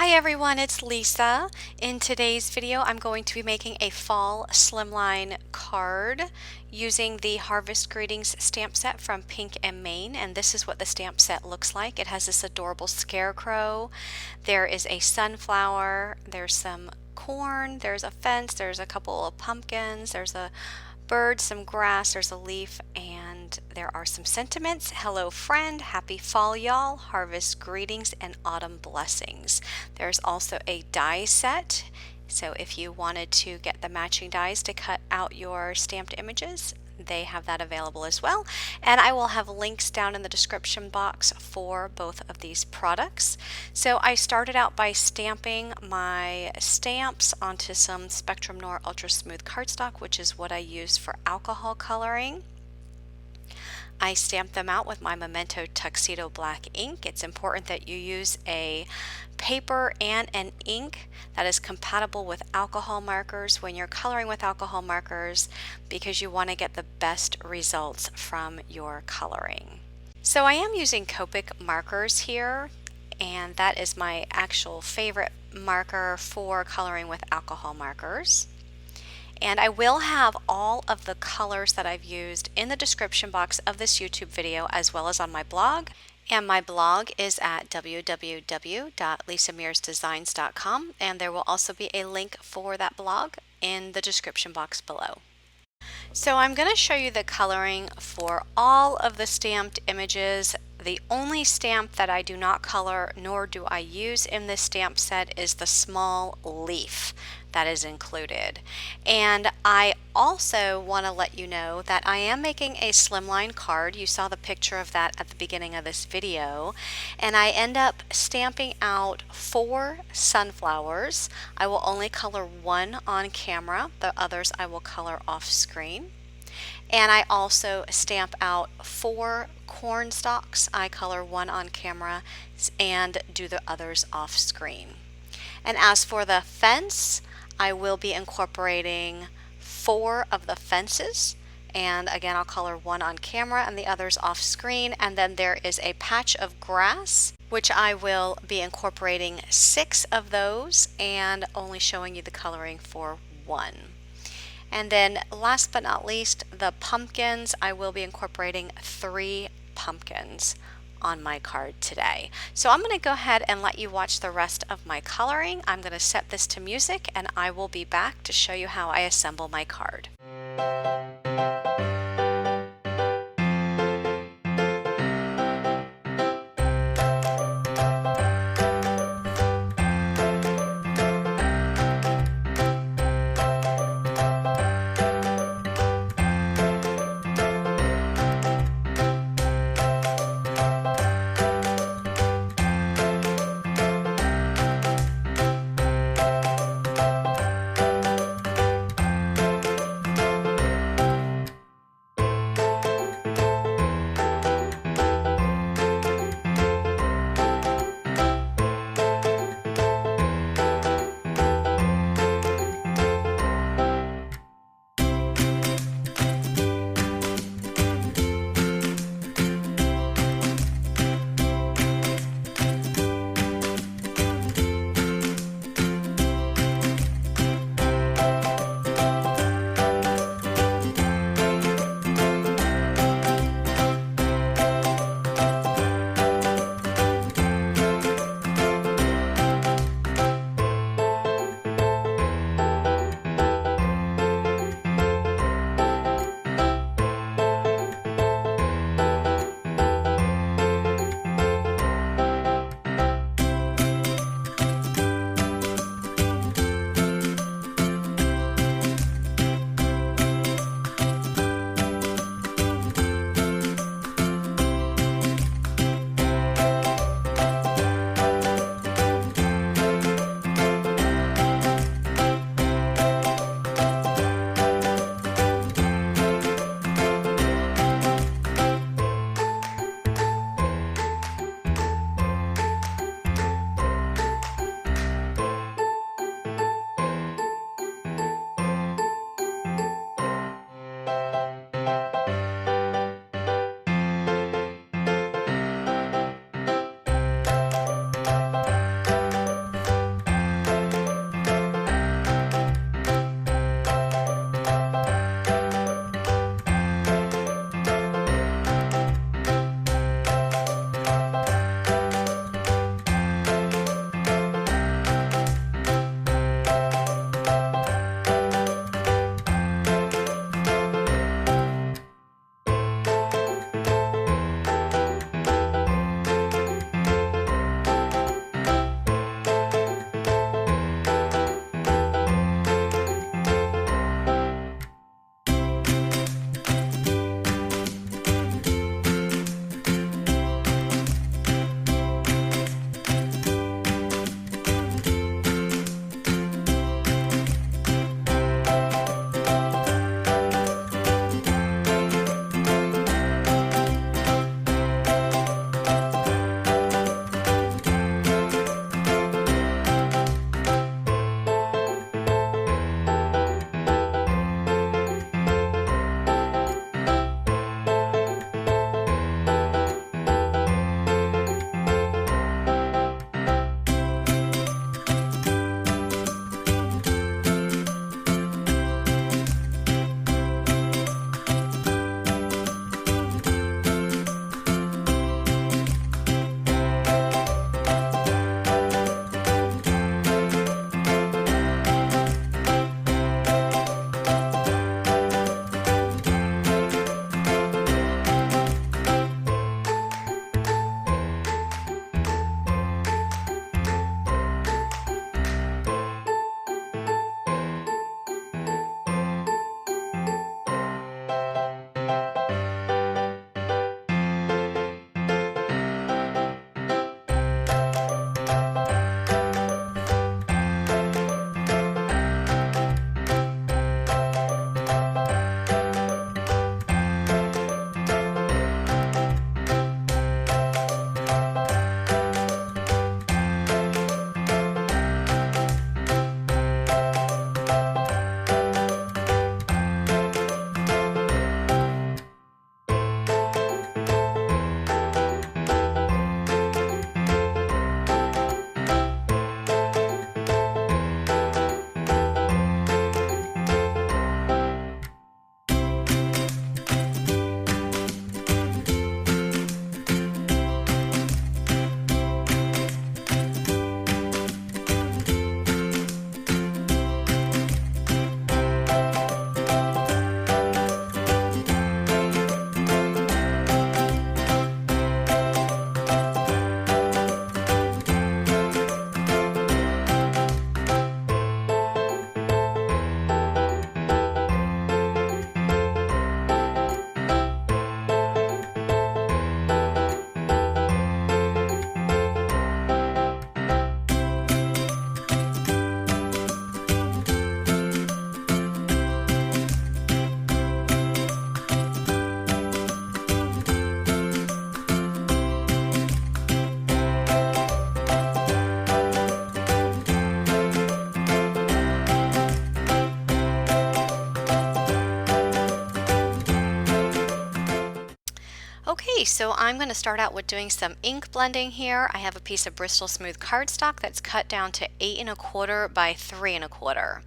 Hi everyone, it's Lisa. In today's video, I'm going to be making a fall slimline card using the Harvest Greetings stamp set from Pink and Maine, and this is what the stamp set looks like. It has this adorable scarecrow. There is a sunflower, there's some corn, there's a fence, there's a couple of pumpkins, there's a bird, some grass, there's a leaf, and there are some sentiments. Hello friend, happy fall y'all, harvest greetings and autumn blessings. There's also a die set, so if you wanted to get the matching dies to cut out your stamped images, they have that available as well, and I will have links down in the description box for both of these products. So I started out by stamping my stamps onto some Spectrum Noir Ultra Smooth cardstock, which is what I use for alcohol coloring. I stamped them out with my Memento Tuxedo Black ink. It's important that you use a paper and an ink that is compatible with alcohol markers when you're coloring with alcohol markers, because you want to get the best results from your coloring. So I am using Copic markers here, and that is my actual favorite marker for coloring with alcohol markers. And I will have all of the colors that I've used in the description box of this YouTube video, as well as on my blog. And my blog is at www.lisamearsdesigns.com, and there will also be a link for that blog in the description box below. So I'm going to show you the coloring for all of the stamped images. The only stamp that I do not color nor do I use in this stamp set is the small leaf that is included. And I also want to let you know that I am making a slimline card. You saw the picture of that at the beginning of this video. And I end up stamping out 4 sunflowers. I will only color 1 on camera. The others I will color off screen. And I also stamp out 4 corn stalks. I color 1 on camera and do the others off screen. And as for the fence, I will be incorporating 4 of the fences. And again, I'll color 1 on camera and the others off screen. And then there is a patch of grass, which I will be incorporating 6 of those and only showing you the coloring for 1. And then last but not least, the pumpkins. I will be incorporating 3 pumpkins on my card today. So I'm going to go ahead and let you watch the rest of my coloring. I'm going to set this to music and I will be back to show you how I assemble my card. Okay, so I'm going to start out with doing some ink blending here. I have a piece of Bristol Smooth cardstock that's cut down to 8¼ by 3¼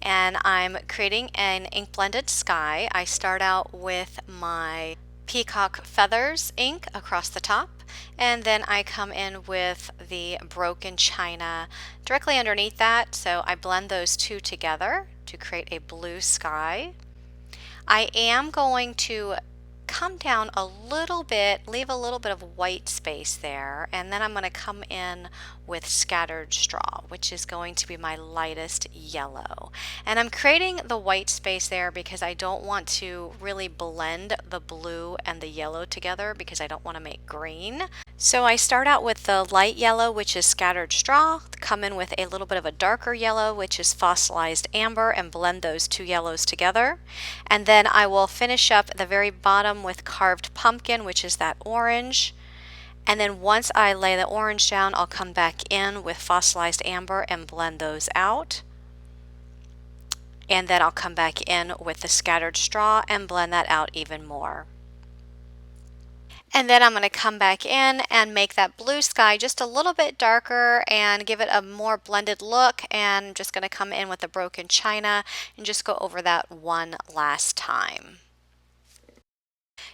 and I'm creating an ink blended sky. I start out with my peacock feathers ink across the top, and then I come in with the broken china directly underneath that, so I blend those two together to create a blue sky. I am going to come down a little bit, leave a little bit of white space there, and then I'm going to come in with scattered straw, which is going to be my lightest yellow. And I'm creating the white space there because I don't want to really blend the blue and the yellow together because I don't want to make green. So I start out with the light yellow, which is scattered straw, come in with a little bit of a darker yellow, which is fossilized amber, and blend those two yellows together. And then I will finish up at the very bottom with carved pumpkin, which is that orange. And then once I lay the orange down, I'll come back in with fossilized amber and blend those out. And then I'll come back in with the scattered straw and blend that out even more. And then I'm going to come back in and make that blue sky just a little bit darker and give it a more blended look. And I'm just going to come in with the broken china and just go over that one last time.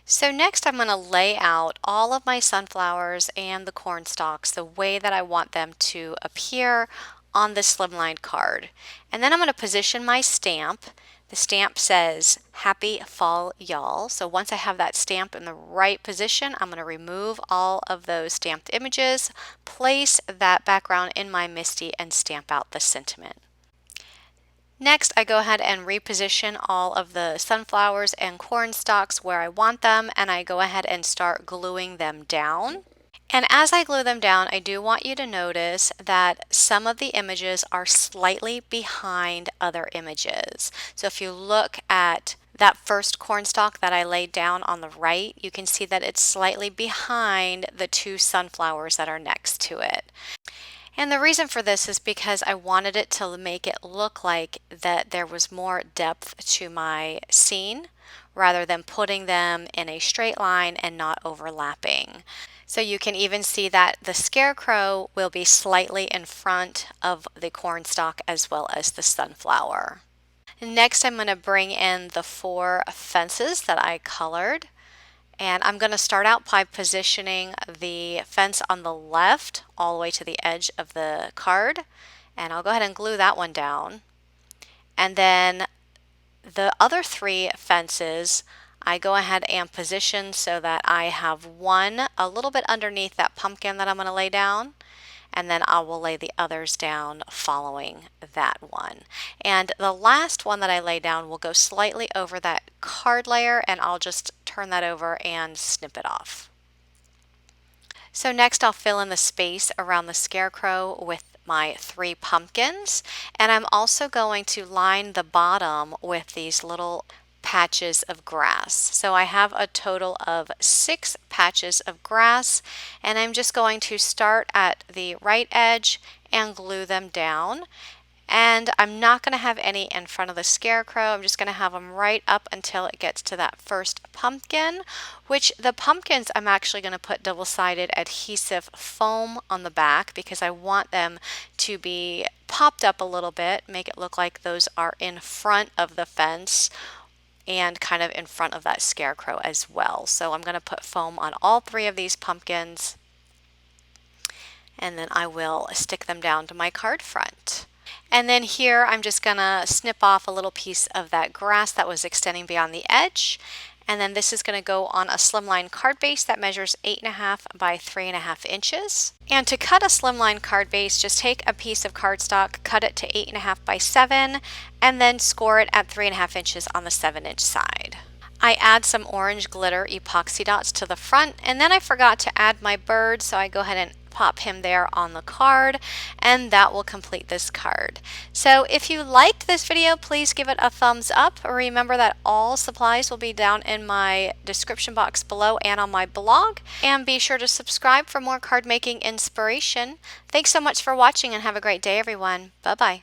So next I'm going to lay out all of my sunflowers and the corn stalks the way that I want them to appear on the Slimline card. And then I'm going to position my stamp. The stamp says Happy Fall Y'all. So once I have that stamp in the right position, I'm going to remove all of those stamped images, place that background in my MISTI, and stamp out the sentiment. Next, I go ahead and reposition all of the sunflowers and corn stalks where I want them, and I go ahead and start gluing them down. And as I glue them down, I do want you to notice that some of the images are slightly behind other images. So if you look at that first cornstalk that I laid down on the right, you can see that it's slightly behind the two sunflowers that are next to it. And the reason for this is because I wanted it to make it look like that there was more depth to my scene rather than putting them in a straight line and not overlapping. So you can even see that the scarecrow will be slightly in front of the cornstalk as well as the sunflower. Next, I'm going to bring in the 4 fences that I colored. And I'm going to start out by positioning the fence on the left all the way to the edge of the card. And I'll go ahead and glue that one down. And then the other 3 fences, I go ahead and position so that I have one a little bit underneath that pumpkin that I'm going to lay down, and then I will lay the others down following that one. And the last one that I lay down will go slightly over that card layer, and I'll just turn that over and snip it off. So next I'll fill in the space around the scarecrow with my 3 pumpkins, and I'm also going to line the bottom with these little patches of grass. So I have a total of 6 patches of grass, and I'm just going to start at the right edge and glue them down. And I'm not going to have any in front of the scarecrow. I'm just going to have them right up until it gets to that first pumpkin, which the pumpkins I'm actually going to put double-sided adhesive foam on the back because I want them to be popped up a little bit, make it look like those are in front of the fence and kind of in front of that scarecrow as well. So I'm going to put foam on all 3 of these pumpkins, and then I will stick them down to my card front. And then here I'm just going to snip off a little piece of that grass that was extending beyond the edge. And then this is going to go on a slimline card base that measures 8½ by 3½ inches. And to cut a slimline card base, just take a piece of cardstock, cut it to 8½ by 7, and then score it at 3½ inches on the 7-inch side. I add some orange glitter epoxy dots to the front, and then I forgot to add my bird, so I go ahead and pop him there on the card, and that will complete this card. So if you liked this video, please give it a thumbs up. Remember that all supplies will be down in my description box below and on my blog, and be sure to subscribe for more card making inspiration. Thanks so much for watching, and have a great day, everyone. Bye bye.